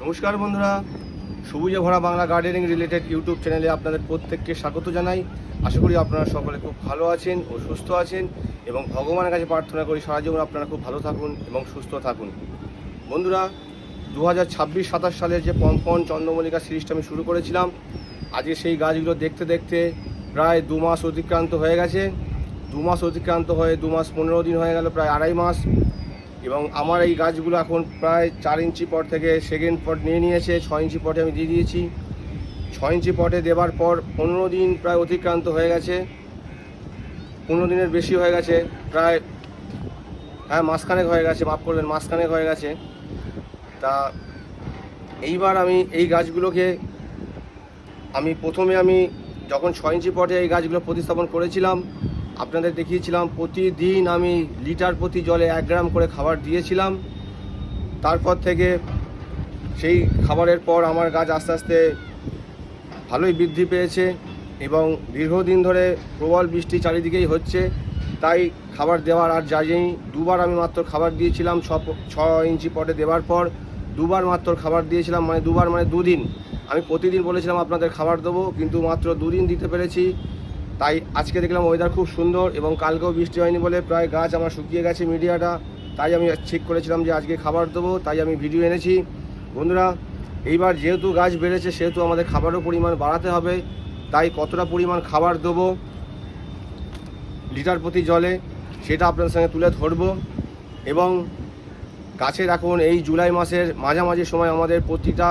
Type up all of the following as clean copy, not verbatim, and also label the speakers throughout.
Speaker 1: নমস্কার বন্ধুরা, সবুজে ভরা বাংলা গার্ডেনিং রিলেটেড ইউটিউব চ্যানেলে আপনাদের প্রত্যেককে স্বাগত জানাই। আশা করি আপনারা সকলে খুব ভালো আছেন ও সুস্থ আছেন এবং ভগবানের কাছে প্রার্থনা করি সারা জীবন আপনারা খুব ভালো থাকুন এবং সুস্থ থাকুন। বন্ধুরা, 2026-27 সালের যে পম্পন চন্দ্রমল্লিকা সিরিজটা আমি শুরু করেছিলাম, আজকে সেই গাছগুলো দেখতে দেখতে প্রায় 2 মাস অতিক্রান্ত হয়ে গেছে। 2 মাস অতিক্রান্ত হয়ে 2 মাস 15 দিন হয়ে গেল, প্রায় 2.5 মাস। এবং আমার এই গাছগুলো এখন প্রায় 4 ইঞ্চি পট থেকে সেকেন্ড পট নিয়ে নিয়েছে। 6 ইঞ্চি পটে আমি দিয়ে দিয়েছি। 6 ইঞ্চি পটে দেওয়ার পর 15 দিন প্রায় অতিক্রান্ত হয়ে গেছে। 15 দিনের বেশি হয়ে গেছে, প্রায় মাসখানেক হয়ে গেছে, মাফ করবেন, মাসখানেক হয়ে গেছে। তা এইবার আমি এই গাছগুলোকে প্রথমে যখন 6 ইঞ্চি পটে এই গাছগুলো প্রতিস্থাপন করেছিলাম, আপনাদের দেখিয়েছিলাম প্রতিদিন আমি লিটার প্রতি জলে 1 গ্রাম করে খাবার দিয়েছিলাম। তারপর থেকে সেই খাবারের পর আমার গাছ আস্তে আস্তে ভালোই বৃদ্ধি পেয়েছে এবং দীর্ঘদিন ধরে প্রবল বৃষ্টি চারিদিকেই হচ্ছে, তাই খাবার দেওয়ার আর যায়নি। 2 বার আমি মাত্র খাবার দিয়েছিলাম। 6 ইঞ্চি পটে দেওয়ার পর 2 বার মাত্র খাবার দিয়েছিলাম, মানে 2 বার মানে 2 দিন। আমি প্রতিদিন বলেছিলাম আপনাদের খাবার দেবো, কিন্তু মাত্র 2 দিন দিতে পেরেছি। তাই আজকে দেখলাম ওয়েদার খুব সুন্দর এবং কালকেও বৃষ্টি হয়নি বলে প্রায় গাছ আমার শুকিয়ে গেছে মিডিয়াটা। তাই আমি ঠিক করেছিলাম যে আজকে খাবার দেবো, তাই আমি ভিডিও এনেছি। বন্ধুরা, এইবার যেহেতু গাছ বেড়েছে সেহেতু আমাদের খাবারও পরিমাণ বাড়াতে হবে। তাই কতটা পরিমাণ খাবার দেবো লিটার প্রতি জলে সেটা আপনাদের সঙ্গে তুলে ধরবো। এবং গাছের এখন এই জুলাই মাসের মাঝামাঝি সময় আমাদের প্রতিটা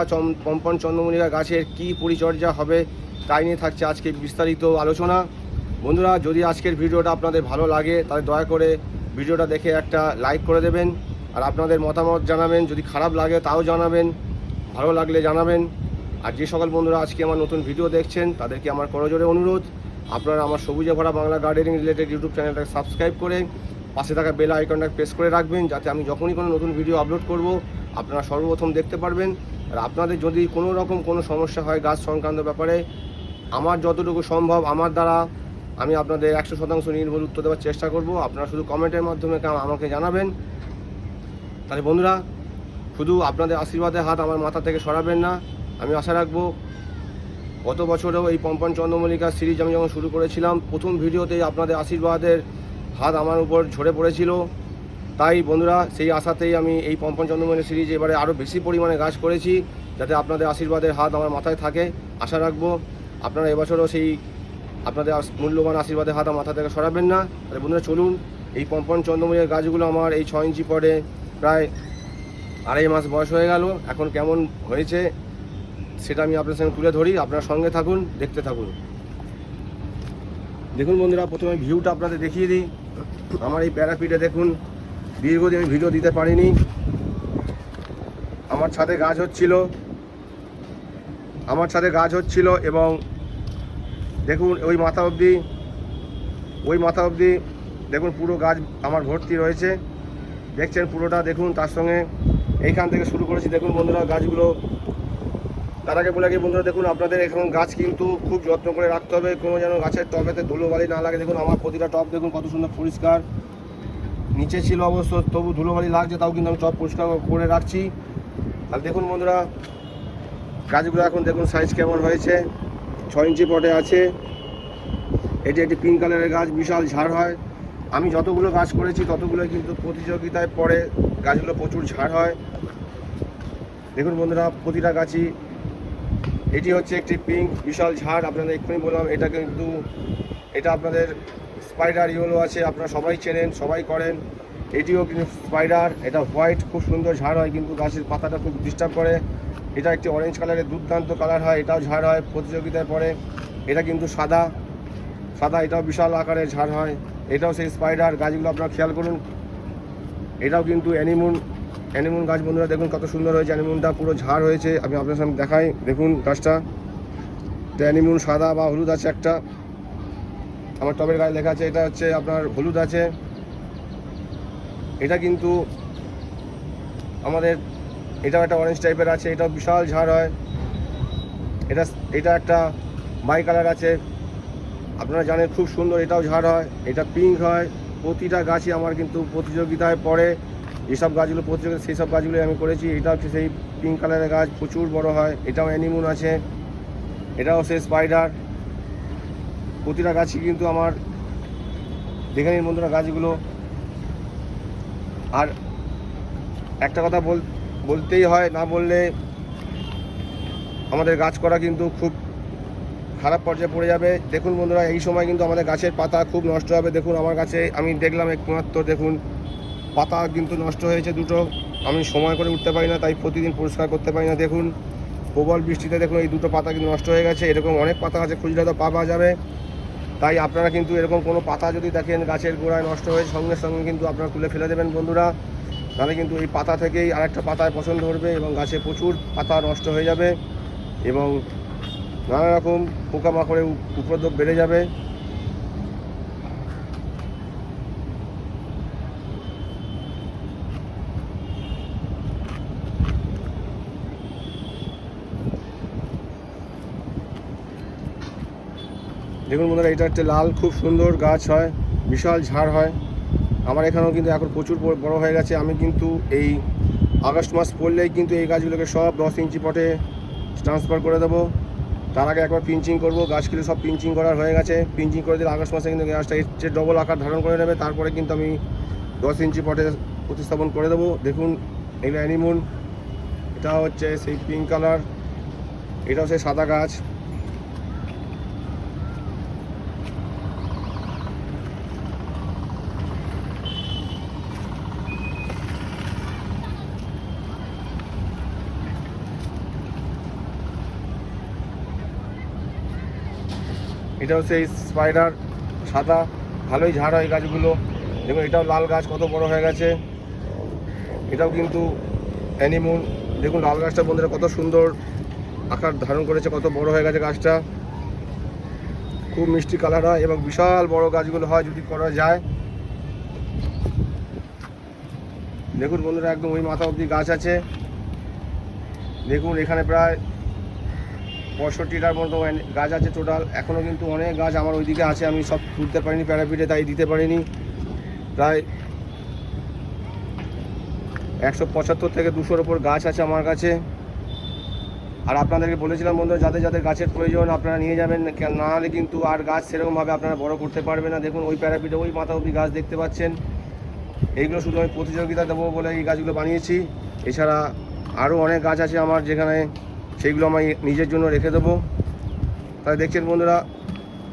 Speaker 1: পম্পন চন্দ্রমল্লিকা গাছের কি পরিচর্যা হবে তাই নিয়ে থাকছে আজকে বিস্তারিত আলোচনা। বন্ধুরা, যদি আজকের ভিডিওটা আপনাদের ভালো লাগে তাহলে দয়া করে ভিডিওটা দেখে একটা লাইক করে দেবেন আর আপনাদের মতামত জানাবেন। যদি খারাপ লাগে তাও জানাবেন, ভালো লাগলে জানাবেন। আর যে সকল বন্ধুরা আজকে আমার নতুন ভিডিও দেখছেন তাদেরকে আমার করজোরে অনুরোধ, আপনারা আমার সবুজে ভরা বাংলা গার্ডেনিং রিলেটেড ইউটিউব চ্যানেলটাকে সাবস্ক্রাইব করে পাশে থাকা বেল আইকনটা প্রেস করে রাখবেন, যাতে আমি যখনই কোনো নতুন ভিডিও আপলোড করব আপনারা সর্বপ্রথম দেখতে পারবেন। আর আপনাদের যদি কোনো রকম কোনো সমস্যা হয় গাছ সংক্রান্ত ব্যাপারে, আমার যতটুকু সম্ভব আমার দ্বারা আমি আপনাদের 100% নির্ভুল উত্তর দেওয়ার চেষ্টা করব। আপনারা শুধু কমেন্টের মাধ্যমে আমাকে জানাবেন। তাহলে বন্ধুরা, শুধু আপনাদের আশীর্বাদের হাত আমার মাথা থেকে সরাবেন না। আমি আশা রাখবো গত বছরেও এই পম্পন চন্দ্রমল্লিকা সিরিজ আমি যখন শুরু করেছিলাম, প্রথম ভিডিওতেই আপনাদের আশীর্বাদের হাত আমার উপর ঝরে পড়েছিল। তাই বন্ধুরা, সেই আশাতেই আমি এই পম্পন চন্দ্রমল্লিকা সিরিজ এবারে আরও বেশি পরিমাণে গাছ করেছি, যাতে আপনাদের আশীর্বাদের হাত আমার মাথায় থাকে। আশা রাখবো আপনারা এবছরও সেই আপনাদের মূল্যবান আশীর্বাদের হাত আমার মাথা থেকে সরাবেন না। তাহলে বন্ধুরা, চলুন এই পম্পন চন্দ্রমল্লিকার গাছগুলো আমার এই 6 ইঞ্চি পটে প্রায় 2.5 মাস বয়স হয়ে গেল, এখন কেমন হয়েছে সেটা আমি আপনার সঙ্গে তুলে ধরি। আপনারা সঙ্গে থাকুন, দেখতে থাকুন। দেখুন বন্ধুরা, প্রথমে ভিউটা আপনাদের দেখিয়ে দিই। আমার এই প্যারাপিটে দেখুন, দীর্ঘদিন আমি ভিডিও দিতে পারিনি। আমার ছাদে গাছ হচ্ছিল এবং দেখুন ওই মাথা অবধি দেখুন পুরো গাছ আমার ভর্তি রয়েছে, দেখছেন পুরোটা দেখুন। তার সঙ্গে এইখান থেকে শুরু করেছি দেখুন বন্ধুরা গাছগুলো। তার আগে বলে বন্ধুরা, দেখুন আপনাদের এখন গাছ কিন্তু খুব যত্ন করে রাখতে হবে, কোনো যেন গাছের টবেতে ধুলোবালি না লাগে। দেখুন আমার প্রতিটা টব দেখুন কত সুন্দর পরিষ্কার, নিচে ছিল অবশ্য তবু ধুলোবালি লাগছে, তাও কিন্তু আমি টব পরিষ্কার করে রাখছি। আর দেখুন বন্ধুরা, গাছগুলো এখন দেখুন সাইজ কেমন হয়েছে। 6 ইঞ্চি পটে আছে। এটি একটি পিঙ্ক কালারের গাছ, বিশাল ঝাড় হয়। আমি যতগুলো গাছ করেছি ততগুলো কিন্তু প্রতিযোগিতায় পরে গাছগুলো প্রচুর ঝাড় হয়। দেখুন বন্ধুরা, প্রতিটা গাছই এটি হচ্ছে একটি পিঙ্ক বিশাল ঝাড়। আপনাদের এক্ষুনি বললাম এটা আপনাদের স্পাইডার ইয়েলো আছে, আপনারা সবাই চেনেন, সবাই করেন। এটিও কিন্তু স্পাইডার, এটা হোয়াইট, খুব সুন্দর ঝাড় হয়, কিন্তু গাছের পাতাটা খুব ডিস্টার্ব করে। এটা একটি অরেঞ্জ কালারের দুর্দান্ত কালার হয়, এটাও ঝাড় হয় প্রতিযোগিতায় পরে। এটা কিন্তু সাদা, এটাও বিশাল আকারের ঝাড় হয়। এটাও সেই স্পাইডার। গাছগুলো আপনারা খেয়াল করুন, এটাও কিন্তু অ্যানিমুন গাছ। বন্ধুরা দেখুন কত সুন্দর হয়েছে, অ্যানিমুনটা পুরো ঝাড় হয়েছে। আমি আপনার সামনে দেখাই, দেখুন গাছটা অ্যানিমুন সাদা বা হলুদ আছে একটা, আমার টবের গায়ে লেখা আছে এটা হচ্ছে আপনার হলুদ আছে। এটা কিন্তু আমাদের এটাও একটা অরেঞ্জ টাইপের আছে, এটাও বিশাল ঝাড় হয়। এটা একটা বাই কালার আছে, আপনারা জানেন, খুব সুন্দর, এটাও ঝাড় হয়। এটা পিঙ্ক হয়। প্রতিটা গাছই আমার কিন্তু প্রতিযোগিতায় পড়ে যেসব গাছগুলো প্রতিযোগিতা সেই সব গাছগুলোই আমি করেছি। এটা হচ্ছে সেই পিঙ্ক কালারের গাছ, প্রচুর বড় হয়। এটাও অ্যানিমুন আছে, এটাও সেই স্পাইডার। প্রতিটা গাছই কিন্তু আমার দেখে নিন বন্ধুরা গাছগুলো। আর একটা কথা বলতেই হয়, না বললে আমাদের গাছ করা কিন্তু খুব খারাপ পর্যায়ে পড়ে যাবে। দেখুন বন্ধুরা, এই সময় কিন্তু আমাদের গাছের পাতা খুব নষ্ট হবে। দেখুন আমার গাছে আমি দেখলাম একমাত্র, দেখুন পাতা কিন্তু নষ্ট হয়েছে দুটো। আমি সময় করে উঠতে পারি না, তাই প্রতিদিন পরিষ্কার করতে পারি না। দেখুন প্রবল বৃষ্টিতে দেখুন এই দুটো পাতা কিন্তু নষ্ট হয়ে গেছে। এরকম অনেক পাতা আছে, খুঁজলে তো পাওয়া যাবে। তাই আপনারা কিন্তু এরকম কোনো পাতা যদি দেখেন গাছের গোড়ায় নষ্ট হয়ে, সঙ্গে সঙ্গে কিন্তু আপনারা তুলে ফেলে দেবেন বন্ধুরা। তাহলে কিন্তু এই পাতা থেকেই আরেকটা পাতায় পছন্দ ধরবে এবং গাছে প্রচুর পাতা নষ্ট হয়ে যাবে এবং নানা রকম পোকামাকড়ের উপদ্রব বেড়ে যাবে। দেখুন বন্ধুরা, এটা একটা লাল খুব সুন্দর গাছ হয়, বিশাল ঝাড় হয়। আমার এখানেও কিন্তু এখন প্রচুর বড় হয়ে গেছে। আমি কিন্তু এই আগস্ট মাস পড়লেই কিন্তু এই গাছগুলোকে সব 10 ইঞ্চি পটে ট্রান্সফার করে দেবো। তার আগে একবার পিঞ্চিং করবো। গাছগুলো সব পিঞ্চিং করার হয়ে গেছে। পিঞ্চিং করে দিলে আগস্ট মাসে কিন্তু গাছটা এর চেয়ে ডবল আকার ধারণ করে নেবে। তারপরে কিন্তু আমি 10 ইঞ্চি পটে প্রতিস্থাপন করে দেবো। দেখুন এগুলো অ্যানিমুন, এটা হচ্ছে সেই পিঙ্ক কালার, এটাও সেই সাদা গাছ। এটা হচ্ছে এই স্পাইডার, সাদা, ভালোই ঝাড় হয় গাছগুলো। দেখুন এটাও লাল গাছ, কত বড় হয়ে গেছে। এটাও কিন্তু অ্যানিমুন। দেখুন লাল গাছটা বন্ধুরা কত সুন্দর আকার ধারণ করেছে, কত বড় হয়ে গেছে গাছটা। খুব মিষ্টি কালার হয় এবং বিশাল বড় গাছগুলো হয় যদি করা যায়। দেখুন বন্ধুরা, একদম ওই মাথা অবধি গাছ আছে। দেখুন এখানে প্রায় 65টার মতো গাছ আছে টোটাল। এখনও কিন্তু অনেক গাছ আমার ওইদিকে আছে, আমি সব তুলতে পারিনি প্যারাপিটে, তাই দিতে পারিনি। প্রায় 175 থেকে 200-র ওপর গাছ আছে আমার কাছে। আর আপনাদেরকে বলেছিলাম বন্ধুরা, যাদের যাদের গাছের প্রয়োজন আপনারা নিয়ে যাবেন, না হলে কিন্তু আর গাছ সেরকমভাবে আপনারা বড় করতে পারবেন না। দেখুন ওই প্যারাপিটে ওই মাথা অবধি গাছ দেখতে পাচ্ছেন। এইগুলো শুধু আমি প্রতিযোগিতা দেবো বলে এই গাছগুলো বানিয়েছি। এছাড়া আরও অনেক গাছ আছে আমার, যেখানে সেইগুলো আমি নিজের জন্য রেখে দেবো। তাই দেখছেন বন্ধুরা,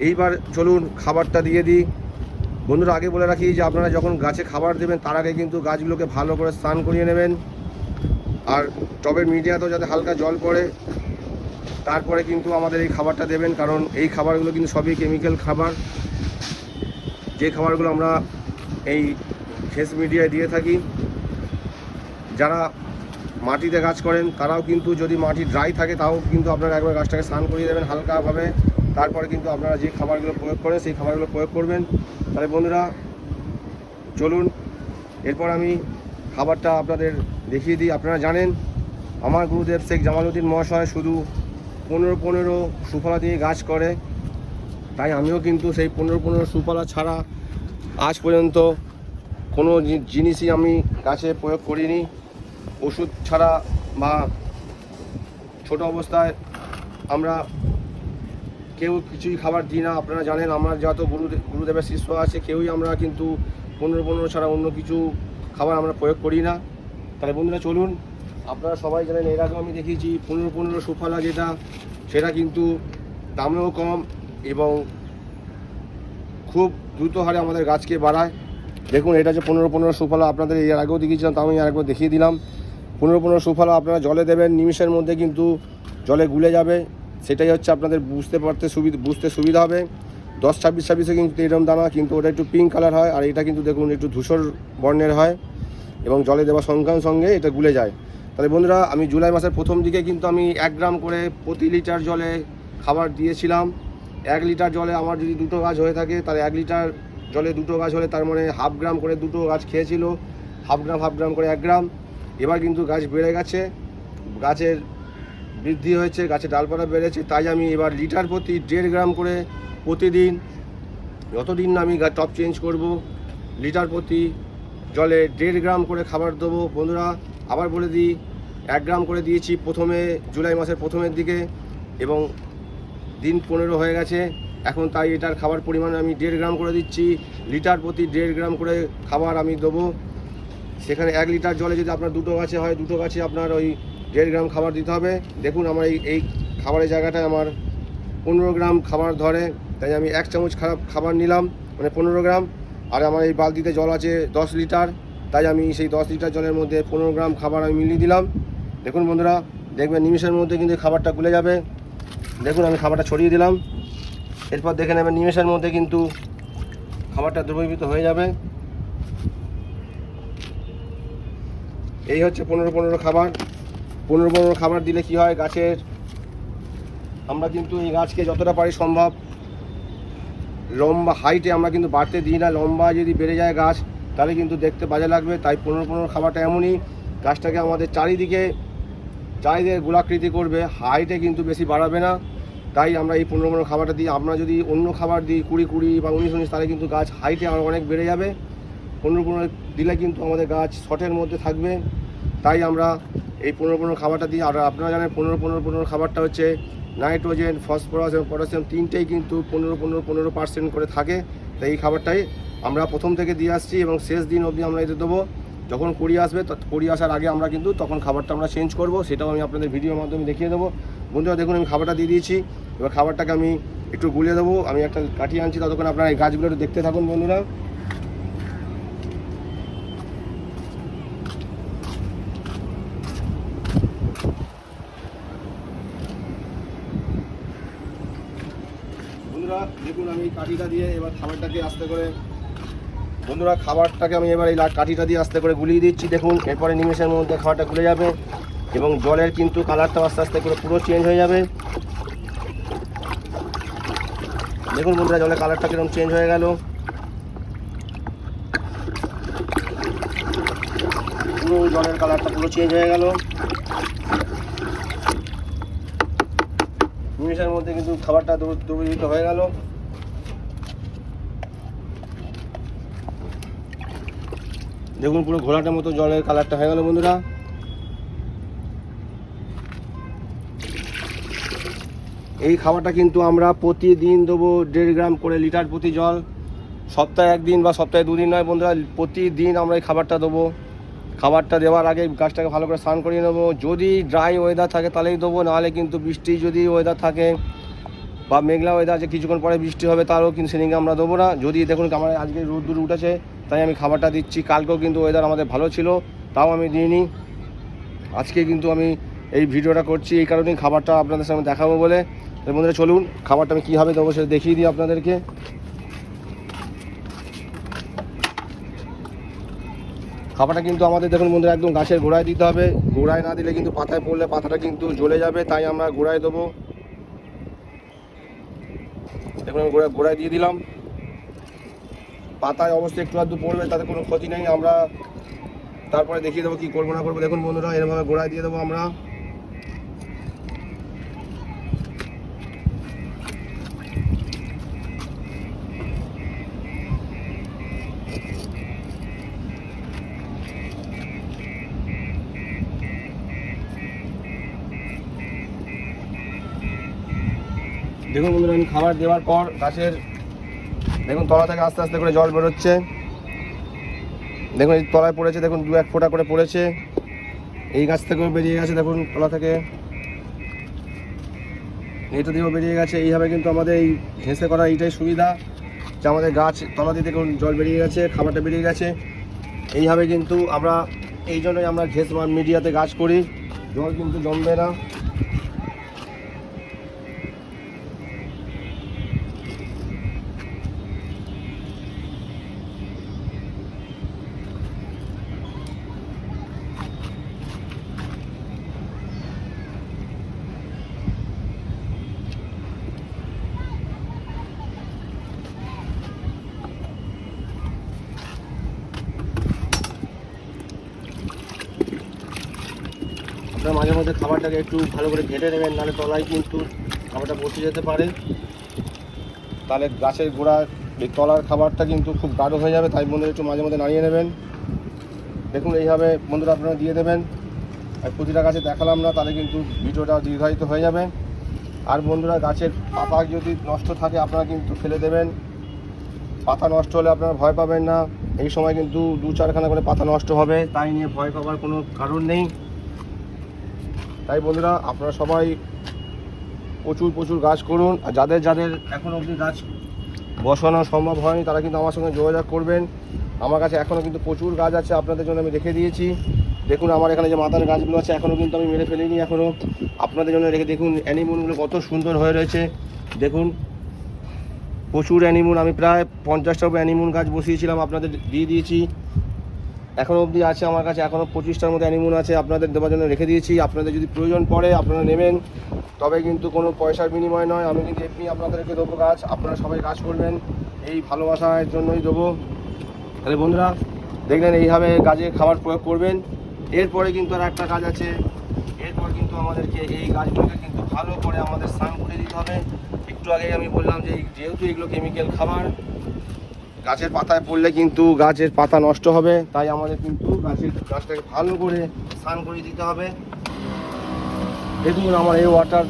Speaker 1: এইবার চলুন খাবারটা দিয়ে দিই। বন্ধুরা আগে বলে রাখি যে আপনারা যখন গাছে খাবার দেবেন তার আগে কিন্তু গাছগুলোকে ভালো করে স্নান করিয়ে নেবেন। আর টবের মিডিয়াতেও যাতে হালকা জল পড়ে, তারপরে কিন্তু আমাদের এই খাবারটা দেবেন। কারণ এই খাবারগুলো কিন্তু সবই কেমিক্যাল খাবার, যে খাবারগুলো আমরা এই ফেস মিডিয়ায় দিয়ে থাকি। যারা মাটিতে গাছ করেন তারাও কিন্তু যদি মাটি ড্রাই থাকে তাও কিন্তু আপনারা একবার গাছটাকে স্নান করিয়ে দেবেন হালকাভাবে। তারপরে কিন্তু আপনারা যে খাবারগুলো প্রয়োগ করেন সেই খাবারগুলো প্রয়োগ করবেন। তাহলে বন্ধুরা চলুন এরপর আমি খাবারটা আপনাদের দেখিয়ে দিই। আপনারা জানেন আমার গুরুদেব শেখ জামালউদ্দিন মহাশয় শুধু 15 সুফলা দিয়ে গাছ করে, তাই আমিও কিন্তু সেই 15 সুফলা ছাড়া আজ পর্যন্ত কোনো জিনিসই আমি গাছে প্রয়োগ করিনি। ওষুধ ছাড়া বা ছোট অবস্থায় আমরা কেউ কিছুই খাবার দিই না। আপনারা জানেন আমরা যত গুরুদেবের শিষ্য আছে কেউই আমরা কিন্তু 15 ছাড়া অন্য কিছু খাবার আমরা প্রয়োগ করি না। তাহলে বন্ধুরা চলুন, আপনারা সবাই জানেন এর আগেও আমি দেখিয়েছি 15 সুফলা যেটা, সেটা কিন্তু দামেও কম এবং খুব দ্রুত হারে আমাদের গাছকে বাড়ায়। দেখুন এটা যে 15 সুফলা, আপনাদের এর আগেও দেখিয়েছিলাম, তাও আমি আরেকবার দেখিয়ে দিলাম। 15 সুফলা আপনারা জলে দেবেন, নিমিষের মধ্যে কিন্তু জলে গুলে যাবে। সেটাই হচ্ছে আপনাদের বুঝতে সুবিধা হবে। 10-26 কিন্তু এরকম দানা, কিন্তু ওটা একটু পিঙ্ক কালার হয়, আর এটা কিন্তু দেখুন একটু ধূসর বর্ণের হয় এবং জলে দেওয়ার সঙ্গে সঙ্গে এটা গুলে যায়। তাহলে বন্ধুরা আমি জুলাই মাসের প্রথম দিকে কিন্তু আমি 1 গ্রাম করে প্রতি লিটার জলে খাবার দিয়েছিলাম। 1 লিটার জলে আমার যদি 2টো গাছ হয়ে থাকে তাহলে 1 লিটার জলে 2টো গাছ হলে তার মানে 1/2 গ্রাম করে 2টো গাছ খেয়েছিল, 1/2 গ্রাম করে 1 গ্রাম। এবার কিন্তু গাছ বেড়ে গেছে, গাছের বৃদ্ধি হয়েছে, গাছের ডালপালা বেড়েছে, তাই আমি এবার লিটার প্রতি 1.5 গ্রাম করে প্রতিদিন, যতদিন না আমি টপ চেঞ্জ করব, লিটার প্রতি জলে 1.5 গ্রাম করে খাবার দেবো বন্ধুরা। আবার বলে দিই, 1 গ্রাম করে দিয়েছি প্রথমে জুলাই মাসের প্রথমের দিকে, এবং দিন 15 হয়ে গেছে এখন, তাই এটার খাবার পরিমাণ আমি 1.5 গ্রাম করে দিচ্ছি। লিটার প্রতি 1.5 গ্রাম করে খাবার আমি দেবো। সেখানে 1 লিটার জলে যদি আপনার 2টো গাছে হয়, 2টো গাছে আপনার ওই 1.5 গ্রাম খাবার দিতে হবে। দেখুন আমার এই খাবারের জায়গাটায় আমার 15 গ্রাম খাবার ধরে, তাই আমি 1 চামচ খাবার নিলাম, মানে 15 গ্রাম। আর আমার এই বালতিতে জল আছে 10 লিটার, তাই আমি সেই 10 লিটার জলের মধ্যে 15 গ্রাম খাবার আমি মিলিয়ে দিলাম। দেখুন বন্ধুরা, দেখবেন নিমেষের মধ্যে কিন্তু খাবারটা গুলে যাবে। দেখুন আমি খাবারটা ছড়িয়ে দিলাম, এরপর দেখে নেবেন নিমেষের মধ্যে কিন্তু খাবারটা দ্রবীভূত হয়ে যাবে। এই হচ্ছে 15-15 খাবার। 15-15 খাবার দিলে কি হয়, গাছের আমরা কিন্তু এই গাছকে যতটা পারি সম্ভব লম্বা হাইটে আমরা কিন্তু বাড়তে দিই না। লম্বা যদি বেড়ে যায় গাছ তাহলে কিন্তু দেখতে বাজে লাগবে। তাই 15-15 খাবারটা এমনই গাছটাকে আমাদের চারিদিকে গোলাকৃতি করবে, হাইটে কিন্তু বেশি বাড়াবে না। তাই আমরা এই 15-15 খাবারটা দিই। আমরা যদি অন্য খাবার দিই 20-20 বা 19-19, তাহলে কিন্তু গাছ হাইটে আরও অনেক বেড়ে যাবে। 15-15 দিলে কিন্তু আমাদের গাছ শর্টের মধ্যে থাকবে, তাই আমরা এই 15-15 খাবারটা দিই। আর আপনারা জানেন 15-15 খাবারটা হচ্ছে নাইট্রোজেন, ফসফরাস এবং পটাশিয়াম তিনটেই কিন্তু 15-15-15% করে থাকে। তাই এই খাবারটাই আমরা প্রথম থেকে দিয়ে আসছি এবং শেষ দিন অবধি আমরা এতে দেবো। যখন কুড়ি আসবে, কুড়ি আসার আগে আমরা কিন্তু তখন খাবারটা আমরা চেঞ্জ করব, সেটাও আমি আপনাদের ভিডিওর মাধ্যমে দেখিয়ে দেবো। বন্ধুরা দেখুন আমি খাবারটা দিয়ে দিয়েছি, এবার খাবারটাকে আমি একটু গুলিয়ে দেবো। আমি একটা কাঠি আনছি, ততক্ষণ আপনারা এই গাছগুলো একটু দেখতে থাকুন বন্ধুরা। বন্ধুরা দেখুন আমি কাঠিটা দিয়ে এবার খাবারটাকে আস্তে করে, বন্ধুরা খাবারটাকে আমি এবার এই কাঠিটা দিয়ে আস্তে করে গুলিয়ে দিচ্ছি। দেখুন এরপরে নিমেষের মধ্যে খাবারটা গুলে যাবে এবং জলের কিন্তু কালারটা আস্তে আস্তে করে পুরো চেঞ্জ হয়ে যাবে। দেখুন বন্ধুরা জলের কালারটা কিরকম চেঞ্জ হয়ে গেল, পুরো জলের কালারটা পুরো চেঞ্জ হয়ে গেল। নিমেষের মধ্যে কিন্তু খাবারটা দ্রবীভূত হয়ে গেল। দেখুন পুরো ঘোলাটার মতো জলের কালারটা হয়ে গেল বন্ধুরা। এই খাবারটা কিন্তু আমরা প্রতিদিন দেবো 1.5 গ্রাম করে লিটার প্রতি জল। সপ্তাহে 1 দিন বা সপ্তাহে 2 দিন নয় বন্ধুরা, প্রতিদিন আমরা এই খাবারটা দেবো। খাবারটা দেওয়ার আগে গাছটাকে ভালো করে স্নান করিয়ে নেবো। যদি ড্রাই ওয়েদার থাকে তাহলেই দেবো, নাহলে কিন্তু বৃষ্টি যদি ওয়েদার থাকে বা মেঘলা ওয়েদার আছে কিছুক্ষণ পরে বৃষ্টি হবে, তারও কিন্তু সেদিনকে আমরা দেবো না। যদি দেখুন আমার আজকে রোদ্দুর উঠেছে তাই আমি খাবারটা দিচ্ছি। কালকেও কিন্তু ওয়েদার আমাদের ভালো ছিল, তাও আমি দিইনি। আজকে কিন্তু আমি এই ভিডিওটা করছি এই কারণেই, খাবারটা আপনাদের সামনে দেখাবো বলে। এর মধ্যে চলুন খাবারটা আমি কীভাবে দেবো সেটা দেখিয়ে দিই আপনাদেরকে। খাবারটা কিন্তু আমাদের দেখুন বন্ধুরা একদম গাছের গোড়ায় দিতে হবে। গোড়ায় না দিলে কিন্তু পাতায় পড়লে পাতাটা কিন্তু জ্বলে যাবে, তাই আমরা গোড়ায় দেবো। দেখুন আমি গোড়ায় দিয়ে দিলাম। পাতায় অবশ্যই একটু আধটু পড়বে, তাতে কোনো ক্ষতি নেই। আমরা তারপরে দেখিয়ে দেবো কী করবো না করবো। দেখুন বন্ধুরা এরকমভাবে গোড়ায় দিয়ে দেবো আমরা। দেখুন বন্ধুরা আমি খাবার দেওয়ার পর গাছের দেখুন তলা থেকে আস্তে আস্তে করে জল বেরোচ্ছে। দেখুন এই তলায় পড়েছে, দেখুন 2-1 ফোঁটা করে পড়েছে। এই গাছ থেকেও বেরিয়ে গেছে, দেখুন তলা থেকে এইটা দিয়েও বেরিয়ে গেছে। এইভাবে কিন্তু আমাদের এই ঘেঁষে করা এইটাই সুবিধা যে আমাদের গাছ তলা দিয়ে দেখুন জল বেরিয়ে গেছে, খাবারটা বেরিয়ে গেছে। এইভাবে কিন্তু আমরা এই জন্যই আমরা ঘেঁষ মিডিয়াতে গাছ করি, জল কিন্তু জমবে না। আপনারা মাঝে মধ্যে খাবারটাকে একটু ভালো করে ঘেটে নেবেন, নাহলে তলায় কিন্তু খাবারটা বসে যেতে পারে। তাহলে গাছের গোড়া এই তলার খাবারটা কিন্তু খুব গাঢ় হয়ে যাবে, তাই বন্ধুরা একটু মাঝে মধ্যে নাড়িয়ে নেবেন। দেখুন এইভাবে বন্ধুরা আপনারা দিয়ে দেবেন। আর প্রতিটা গাছে দেখালাম না, তাহলে কিন্তু ভিডিওটা দীর্ঘায়িত হয়ে যাবে। আর বন্ধুরা গাছের পাতা যদি নষ্ট থাকে আপনারা কিন্তু ফেলে দেবেন। পাতা নষ্ট হলে আপনারা ভয় পাবেন না, এই সময় কিন্তু 2-4খানা করে পাতা নষ্ট হবে, তাই নিয়ে ভয় পাওয়ার কোনো কারণ নেই। তাই বন্ধুরা আপনারা সবাই প্রচুর গাছ করুন। আর যাদের এখনও অবধি গাছ বসানো সম্ভব হয়নি তারা কিন্তু আমার সঙ্গে যোগাযোগ করবেন। আমার কাছে এখনও কিন্তু প্রচুর গাছ আছে, আপনাদের জন্য আমি রেখে দিয়েছি। দেখুন আমার এখানে যে মাথার গাছগুলো আছে এখনও কিন্তু আমি মেরে ফেলিনি, এখনও আপনাদের জন্য রেখে। দেখুন অ্যানিমুনগুলো কত সুন্দর হয়ে রয়েছে, দেখুন প্রচুর অ্যানিমুন। আমি প্রায় 50টার উপরে অ্যানিমুন গাছ বসিয়েছিলাম, আপনাদের দিয়ে দিয়েছি। এখনও অবধি আছে আমার কাছে, এখনও 25টার মতো অ্যানিমুন আছে, আপনাদের দেওয়ার জন্য রেখে দিয়েছি। আপনাদের যদি প্রয়োজন পড়ে আপনারা নেবেন, তবে কিন্তু কোনো পয়সার বিনিময় নয়। আমি কিন্তু এমনি আপনাদেরকে দেবো গাছ, আপনারা সবাই গাছ করবেন, এই ভালোবাসার জন্যই দেবো। তাহলে বন্ধুরা দেখলেন এইভাবে গাছে খাবার প্রয়োগ করবেন। এরপরে কিন্তু আর একটা কাজ আছে, এরপর কিন্তু আমাদেরকে এই গাছগুলোকে কিন্তু ভালো করে আমাদের স্নান করে দিতে হবে। একটু আগে আমি বললাম যে যেহেতু এগুলো কেমিক্যাল খাবার, গাছের পাতায় পড়লে কিন্তু গাছের পাতা নষ্ট হবে, তাই আমাদের কিন্তু গাছটাকে ভালো করে স্নান করে দিতে হবে। দেখুন আমার এই ওয়াটার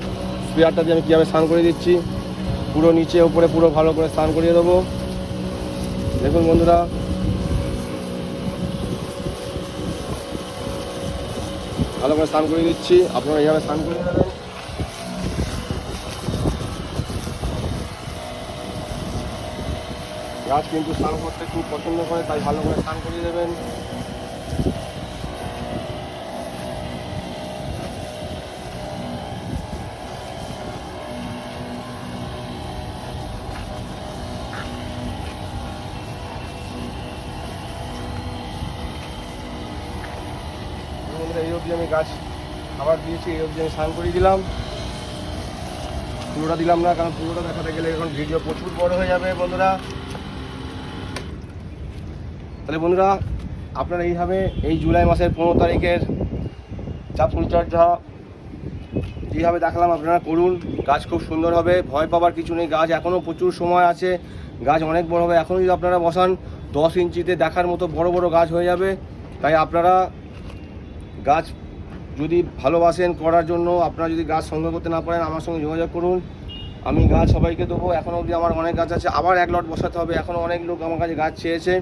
Speaker 1: স্প্রেয়ারটা দিয়ে আমি কীভাবে স্নান করে দিচ্ছি, পুরো নিচে উপরে পুরো ভালো করে স্নান করিয়ে দেবো। দেখুন বন্ধুরা ভালো করে স্নান করে দিচ্ছি, আপনারা এইভাবে স্নান করে দেবেন। গাছ কিন্তু স্নান করতে খুব পছন্দ করে, তাই ভালো করে স্নান করিয়ে দেবেন। এই অবধি আমি গাছ খাবার দিয়েছি, এই অবধি আমি স্নান করিয়ে দিলাম। পুরোটা দিলাম না, কারণ পুরোটা দেখাতে গেলে এখন ভিডিও প্রচুর বড় হয়ে যাবে বন্ধুরা। তাহলে বন্ধুরা আপনারা এইভাবে এই জুলাই মাসের 15 তারিখের যা পরিচর্যা যেভাবে দেখালাম আপনারা করুন, গাছ খুব সুন্দর হবে, ভয় পাবার কিছু নেই। গাছ এখনও প্রচুর সময় আছে, গাছ অনেক বড় হবে। এখন যদি আপনারা বসান 10 ইঞ্চিতে দেখার মতো বড় বড় গাছ হয়ে যাবে। তাই আপনারা গাছ যদি ভালোবাসেন করার জন্য, আপনারা যদি গাছ সংগ্রহ করতে না পারেন আমার সঙ্গে যোগাযোগ করুন, আমি গাছ সবাইকে দেবো। এখনও অবধি আমার অনেক গাছ আছে, আবার 1 লট বসাতে হবে, এখনও অনেক লোক আমার কাছে গাছ চেয়েছে।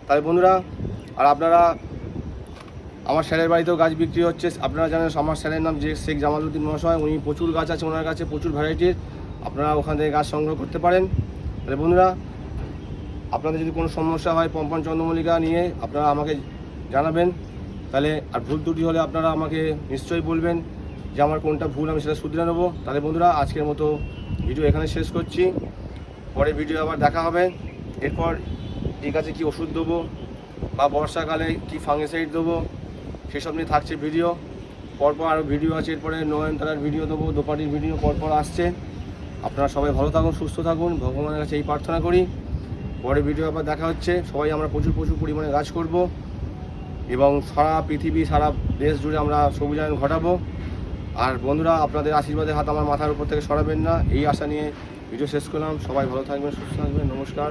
Speaker 1: তাই বন্ধুরা আর আপনারা আমার স্যারের বাড়িতেও গাছ বিক্রি হচ্ছে, আপনারা জানেন আমার স্যারের নাম যে শেখ জামালউদ্দিন মহাশয়, উনি প্রচুর গাছ আছে ওনার কাছে, প্রচুর ভ্যারাইটির, আপনারা ওখান থেকে গাছ সংগ্রহ করতে পারেন। তাহলে বন্ধুরা আপনাদের যদি কোনো সমস্যা হয় পম্পন চন্দ্রমল্লিকা নিয়ে আপনারা আমাকে জানাবেন। তাহলে আর ভুল ত্রুটি হলে আপনারা আমাকে নিশ্চয়ই বলবেন যে আমার কোনটা ভুল, আমি সেটা শুধরে নেবো। তাহলে বন্ধুরা আজকের মতো ভিডিও এখানে শেষ করছি, পরে ভিডিও আবার দেখা হবে। এরপর এই গাছে কী ওষুধ দেবো বা বর্ষাকালে কী ফাঙ্গিসাইড দেবো সেসব নিয়ে থাকছে ভিডিও। পরপর আরও ভিডিও আছে, এরপরে নয়নতারার ভিডিও দেবো, দোপাটির ভিডিও পরপর আসছে। আপনারা সবাই ভালো থাকুন, সুস্থ থাকুন, ভগবানের কাছে এই প্রার্থনা করি। পরে ভিডিও আবার দেখা হচ্ছে। সবাই আমরা প্রচুর পরিমাণে গাছ করব এবং সারা পৃথিবী সারা দেশ জুড়ে আমরা সবুজায়ন ঘটাবো। আর বন্ধুরা আপনাদের আশীর্বাদের হাত আমার মাথার উপর থেকে সরাবেন না, এই আশা নিয়ে ভিডিও শেষ করলাম। সবাই ভালো থাকবেন, সুস্থ থাকবেন, নমস্কার।